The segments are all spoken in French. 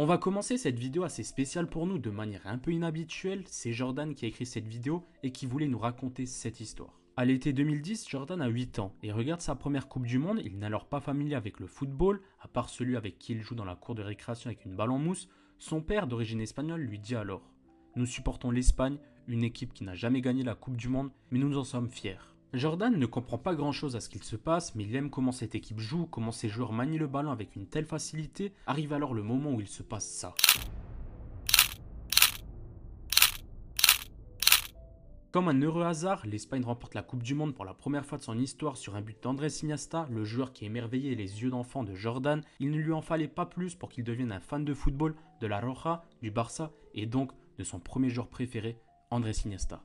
On va commencer cette vidéo assez spéciale pour nous de manière un peu inhabituelle. C'est Jordan qui a écrit cette vidéo et qui voulait nous raconter cette histoire. À l'été 2010, Jordan a 8 ans et regarde sa première Coupe du Monde. Il n'est alors pas familier avec le football, à part celui avec qui il joue dans la cour de récréation avec une balle en mousse. Son père, d'origine espagnole, lui dit alors: Nous supportons l'Espagne, une équipe qui n'a jamais gagné la Coupe du Monde, mais nous en sommes fiers. Jordan ne comprend pas grand chose à ce qu'il se passe, mais il aime comment cette équipe joue, comment ses joueurs manient le ballon avec une telle facilité. Arrive alors le moment où il se passe ça. Comme un heureux hasard, l'Espagne remporte la Coupe du Monde pour la première fois de son histoire sur un but d'Andrés Iniesta, le joueur qui émerveillait les yeux d'enfant de Jordan. Il ne lui en fallait pas plus pour qu'il devienne un fan de football, de la Roja, du Barça et donc de son premier joueur préféré, Andrés Iniesta.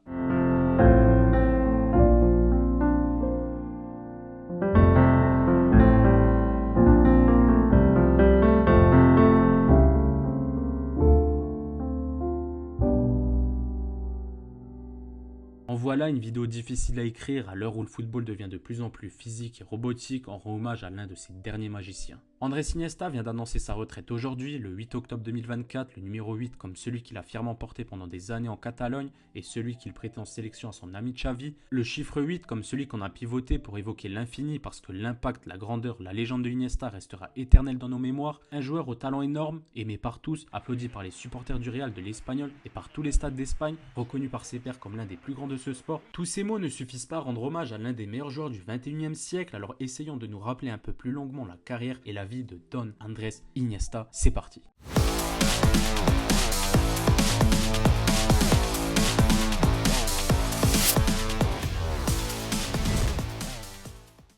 En voilà une vidéo difficile à écrire à l'heure où le football devient de plus en plus physique et robotique. On rend hommage à l'un de ses derniers magiciens. Andrés Iniesta vient d'annoncer sa retraite aujourd'hui, le 8 octobre 2024, le numéro 8 comme celui qu'il a fièrement porté pendant des années en Catalogne et celui qu'il prêtait en sélection à son ami Xavi, le chiffre 8 comme celui qu'on a pivoté pour évoquer l'infini parce que l'impact, la grandeur, la légende de Iniesta restera éternelle dans nos mémoires, un joueur au talent énorme, aimé par tous, applaudi par les supporters du Real de l'Espagnol et par tous les stades d'Espagne, reconnu par ses pairs comme l'un des plus grands de ce sport. Tous ces mots ne suffisent pas à rendre hommage à l'un des meilleurs joueurs du 21e siècle, alors essayons de nous rappeler un peu plus longuement la carrière et la vie de Don Andrés Iniesta. C'est parti.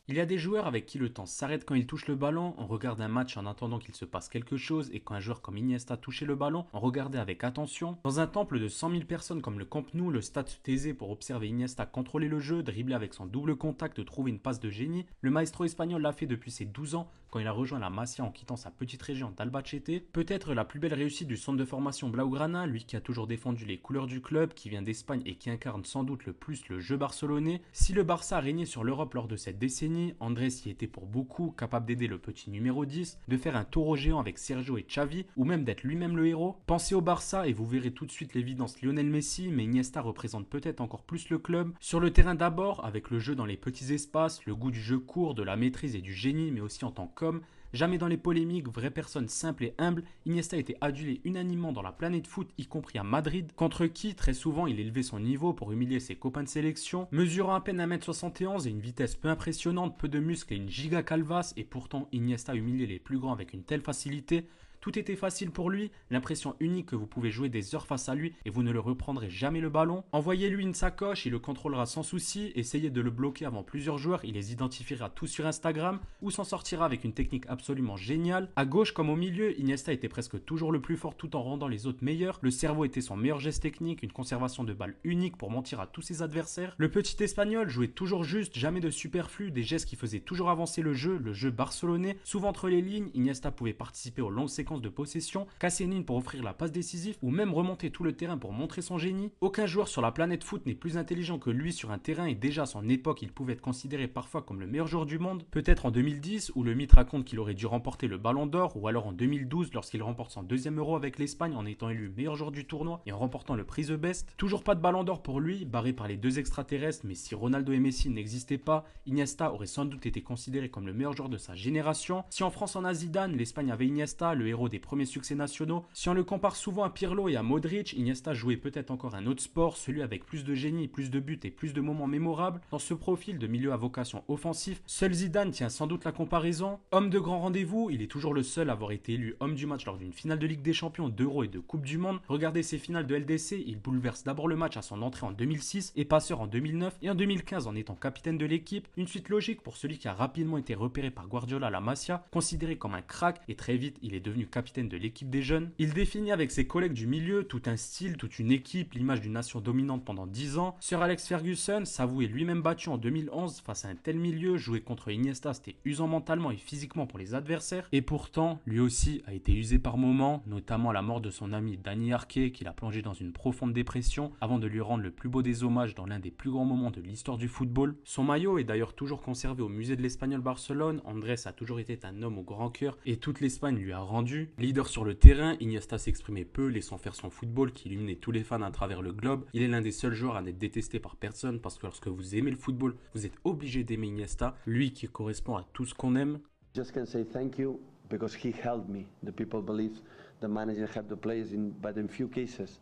Il y a des joueurs avec qui le temps s'arrête quand ils touchent le ballon, on regarde un match en attendant qu'il se passe quelque chose, et quand un joueur comme Iniesta touchait le ballon, on regardait avec attention. Dans un temple de 100 000 personnes comme le Camp Nou, le stade se taisait pour observer Iniesta contrôler le jeu, dribbler avec son double contact, trouver une passe de génie. Le maestro espagnol l'a fait depuis ses 12 ans, quand il a rejoint la Masia en quittant sa petite région d'Albacete. Peut-être la plus belle réussite du centre de formation Blaugrana, lui qui a toujours défendu les couleurs du club, qui vient d'Espagne et qui incarne sans doute le plus le jeu barcelonais. Si le Barça a régné sur l'Europe lors de cette décennie, Andrés y était pour beaucoup, capable d'aider le petit numéro 10, de faire un taureau géant avec Sergio et Xavi, ou même d'être lui-même le héros. Pensez au Barça et vous verrez tout de suite l'évidence Lionel Messi, mais Iniesta représente peut-être encore plus le club. Sur le terrain d'abord, avec le jeu dans les petits espaces, le goût du jeu court, de la maîtrise et du génie, mais aussi en tant qu'homme. Jamais dans les polémiques, vraie personne simple et humble, Iniesta était adulé unanimement dans la planète foot, y compris à Madrid, contre qui, très souvent, il élevait son niveau pour humilier ses copains de sélection. Mesurant à peine 1m71 et une vitesse peu impressionnante, peu de muscles et une giga calvasse, et pourtant Iniesta humiliait les plus grands avec une telle facilité. Tout était facile pour lui, l'impression unique que vous pouvez jouer des heures face à lui et vous ne le reprendrez jamais le ballon. Envoyez-lui une sacoche, il le contrôlera sans souci, essayez de le bloquer avant plusieurs joueurs, il les identifiera tous sur Instagram ou s'en sortira avec une technique absolument géniale. À gauche comme au milieu, Iniesta était presque toujours le plus fort tout en rendant les autres meilleurs. Le cerveau était son meilleur geste technique, une conservation de balle unique pour mentir à tous ses adversaires. Le petit espagnol jouait toujours juste, jamais de superflu, des gestes qui faisaient toujours avancer le jeu barcelonais. Souvent entre les lignes, Iniesta pouvait participer aux longues séquences de possession, casser une ligne pour offrir la passe décisive ou même remonter tout le terrain pour montrer son génie. Aucun joueur sur la planète foot n'est plus intelligent que lui sur un terrain et déjà à son époque il pouvait être considéré parfois comme le meilleur joueur du monde. Peut-être en 2010 où le mythe raconte qu'il aurait dû remporter le ballon d'or ou alors en 2012 lorsqu'il remporte son deuxième euro avec l'Espagne en étant élu meilleur joueur du tournoi et en remportant le prix The Best. Toujours pas de ballon d'or pour lui, barré par les deux extraterrestres, mais si Ronaldo et Messi n'existaient pas, Iniesta aurait sans doute été considéré comme le meilleur joueur de sa génération. Si en France on a Zidane, l'Espagne avait Iniesta, le héros des premiers succès nationaux. Si on le compare souvent à Pirlo et à Modric, Iniesta jouait peut-être encore un autre sport, celui avec plus de génie, plus de buts et plus de moments mémorables. Dans ce profil de milieu à vocation offensif, seul Zidane tient sans doute la comparaison. Homme de grand rendez-vous, il est toujours le seul à avoir été élu homme du match lors d'une finale de Ligue des Champions, d'Euro et de Coupe du Monde. Regardez ses finales de LDC, il bouleverse d'abord le match à son entrée en 2006 et passeur en 2009 et en 2015 en étant capitaine de l'équipe. Une suite logique pour celui qui a rapidement été repéré par Guardiola à la Masia, considéré comme un crack et très vite il est devenu capitaine de l'équipe des jeunes. Il définit avec ses collègues du milieu tout un style, toute une équipe, l'image d'une nation dominante pendant 10 ans. Sir Alex Ferguson s'avouait lui-même battu en 2011 face à un tel milieu. Jouer contre Iniesta, c'était usant mentalement et physiquement pour les adversaires. Et pourtant, lui aussi a été usé par moments, notamment à la mort de son ami Dani Arquet, qui l'a plongé dans une profonde dépression avant de lui rendre le plus beau des hommages dans l'un des plus grands moments de l'histoire du football. Son maillot est d'ailleurs toujours conservé au musée de l'Espagnol Barcelone. Andrés a toujours été un homme au grand cœur et toute l'Espagne lui a rendu. attendu. Leader sur le terrain, Iniesta s'exprimait peu, laissant faire son football qui illuminait tous les fans à travers le globe. Il est l'un des seuls joueurs à n'être détesté par personne parce que lorsque vous aimez le football, vous êtes obligé d'aimer Iniesta, lui qui correspond à tout ce qu'on aime. Just can say thank you because he helped me. The people believe the manager helped the players but in few cases,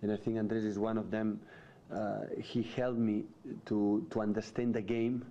and I think Andres is one of them. He helped me to understand the game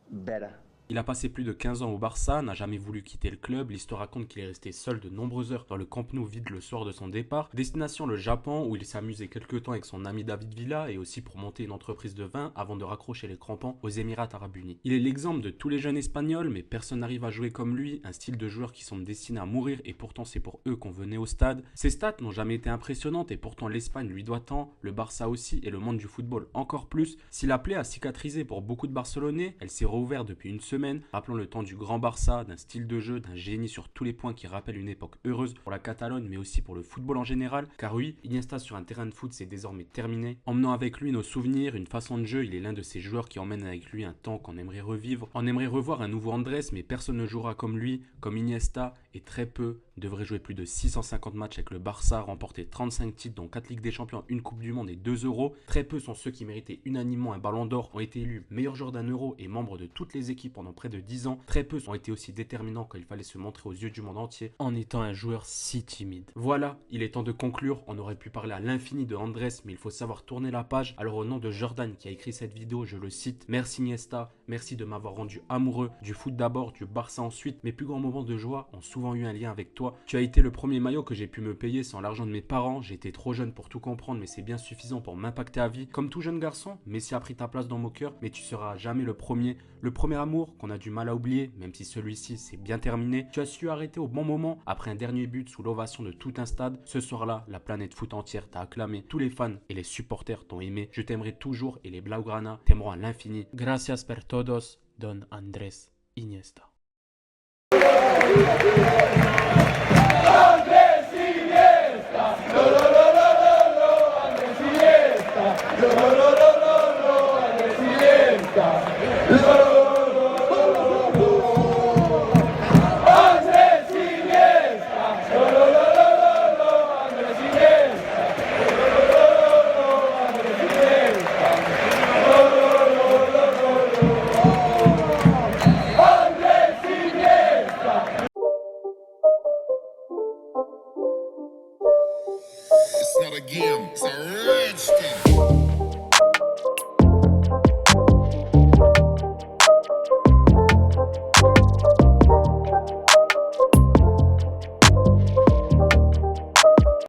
better. Il a passé plus de 15 ans au Barça, n'a jamais voulu quitter le club. L'histoire raconte qu'il est resté seul de nombreuses heures dans le Camp Nou vide le soir de son départ. Destination le Japon où il s'est amusé quelques temps avec son ami David Villa et aussi pour monter une entreprise de vin avant de raccrocher les crampons aux Émirats Arabes Unis. Il est l'exemple de tous les jeunes espagnols mais personne n'arrive à jouer comme lui, un style de joueur qui semble destiné à mourir et pourtant c'est pour eux qu'on venait au stade. Ses stats n'ont jamais été impressionnantes et pourtant l'Espagne lui doit tant, le Barça aussi et le monde du football encore plus. Si la plaie a cicatrisé pour beaucoup de Barcelonais, elle s'est rouverte depuis une semaine. Rappelons le temps du grand Barça, d'un style de jeu, d'un génie sur tous les points qui rappelle une époque heureuse pour la Catalogne mais aussi pour le football en général. Car oui, Iniesta sur un terrain de foot c'est désormais terminé. Emmenant avec lui nos souvenirs, une façon de jeu, il est l'un de ces joueurs qui emmènent avec lui un temps qu'on aimerait revivre. On aimerait revoir un nouveau Andrés mais personne ne jouera comme lui, comme Iniesta et très peu devrait jouer plus de 650 matchs avec le Barça, remporter 35 titres dont 4 Ligues des Champions, une Coupe du Monde et 2 euros. Très peu sont ceux qui méritaient unanimement un ballon d'or, ont été élus meilleur joueur d'un euro et membres de toutes les équipes pendant près de 10 ans. Très peu ont été aussi déterminants quand il fallait se montrer aux yeux du monde entier en étant un joueur si timide. Voilà, il est temps de conclure. On aurait pu parler à l'infini de Andrés mais il faut savoir tourner la page. Alors au nom de Jordan qui a écrit cette vidéo, je le cite: merci Iniesta, merci de m'avoir rendu amoureux du foot d'abord, du Barça ensuite. Mes plus grands moments de joie ont souvent eu un lien avec toi. Tu as été le premier maillot que j'ai pu me payer sans l'argent de mes parents. J'étais trop jeune pour tout comprendre mais c'est bien suffisant pour m'impacter à vie. Comme tout jeune garçon, Messi a pris ta place dans mon cœur mais tu seras jamais le premier. Le premier amour qu'on a du mal à oublier, même si celui-ci s'est bien terminé. Tu as su arrêter au bon moment après un dernier but sous l'ovation de tout un stade. Ce soir-là, la planète foot entière t'a acclamé. Tous les fans et les supporters t'ont aimé. Je t'aimerai toujours et les Blaugrana t'aimeront à l'infini. Gracias per todos, Don Andrés Iniesta. It's not a game, it's a rich thing.